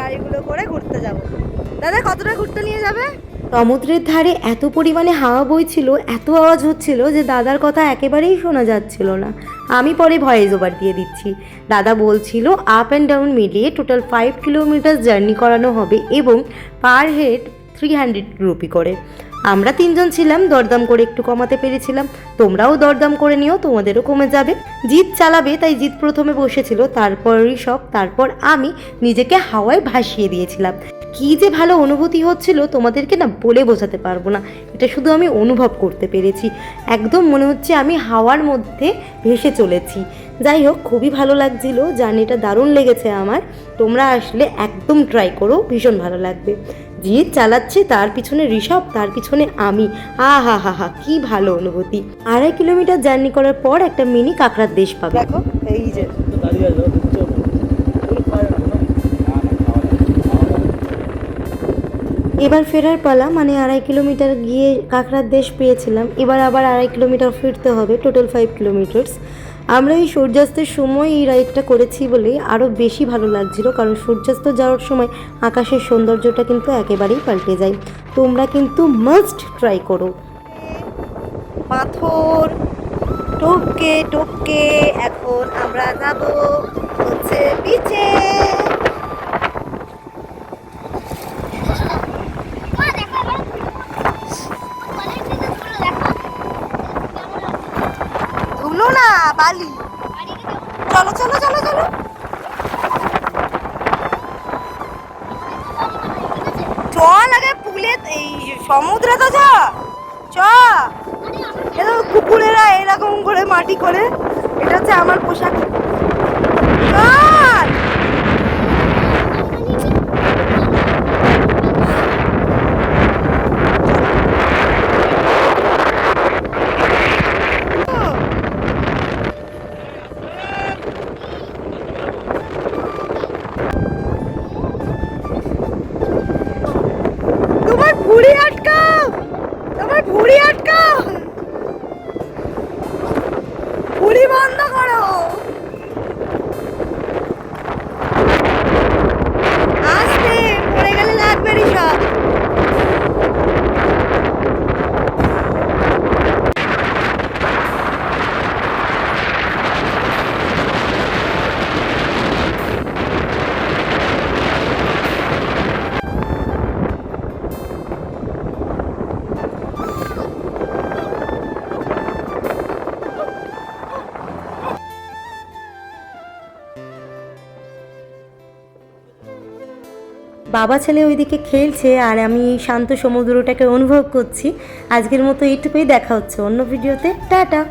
গাড়িগুলো করে ঘুরতে যাব। দাদা কতটা ঘুরতে নিয়ে যাবে? সমুদ্রের ধারে এত পরিমাণে হাওয়া বইছিল, এত আওয়াজ হচ্ছিল যে দাদার কথা একেবারেই শোনা যাচ্ছিল না। আমি পরে ভয়েস ওভার দিয়ে দিচ্ছি। দাদা বলছিল আপ অ্যান্ড ডাউন মিলিয়ে টোটাল 5 কিলোমিটার জার্নি করানো হবে এবং পার হেড 300 রুপি করে। আমরা 3জন ছিলাম, দরদাম করে একটু কমাতে পেরেছিলাম। তোমরাও দরদাম করে নিও, তোমাদেরও কমে যাবে। জিৎ চালাবে তাই জিৎ প্রথমে বসেছিল, তারপর ঋষভ, তারপর আমি নিজেকে হাওয়ায় ভাসিয়ে দিয়েছিলাম। কী যে ভালো অনুভূতি হচ্ছিল তোমাদেরকে না বলে বোঝাতে পারবো না। এটা শুধু আমি অনুভব করতে পেরেছি। একদম মনে হচ্ছে আমি হাওয়ার মধ্যে ভেসে চলেছি। যাই হোক, খুবই ভালো লাগছিল, জার্নিটা দারুণ লেগেছে আমার। তোমরা আসলে একদম ট্রাই করো, ভীষণ ভালো লাগবে। জিৎ চালাচ্ছে, তার পিছনে ঋষভ, তার পিছনে আমি। হা হা হা, কি ভালো অনুভূতি। 2.5 কিলোমিটার জার্নি করার পর একটা মিনি কাঁকড়ার দেশ পাবে। দেখো এই যে এবার ফেরার পালা, মানে 2.5 কিলোমিটার গিয়ে কাঁকড়ার দেশ পেয়েছিলাম, এবার আবার 2.5 কিলোমিটার ফিরতে হবে, টোটাল 5 কিলোমিটার্স। আমরা এই সূর্যাস্তের সময় এই রাইডটা করেছি বলে আরও বেশি ভালো লাগছিল, কারণ সূর্যাস্ত যাওয়ার সময় আকাশের সৌন্দর্যটা কিন্তু একেবারেই পাল্টে যায়। তোমরা কিন্তু মাস্ট ট্রাই করো। পাথর টপকে টপকে এখন আমরা যাব হচ্ছে বিচে। ধুলো না, বালি। চলো চলো চলো চলো। চল আগে পুলে, এই সমুদ্রে তো যা চ। এরকম কুকুরেরা এরকম করে মাটি করে, এটা হচ্ছে আমার পোশাক। চল তোমার ভুঁড়ি আটকাও, তোমার ভুঁড়ি আটকাও, ভুঁড়ি বন্ধ করো। আস্তে, পড়ে গেলে লাগবে ঋষভ। বাবা ছেলে ওইদিকে খেলছে আর আমি এই শান্ত সমুদ্রটাকে অনুভব করছি। আজকের মতো এইটুকুই, দেখা হচ্ছে অন্য ভিডিওতে। টাটা।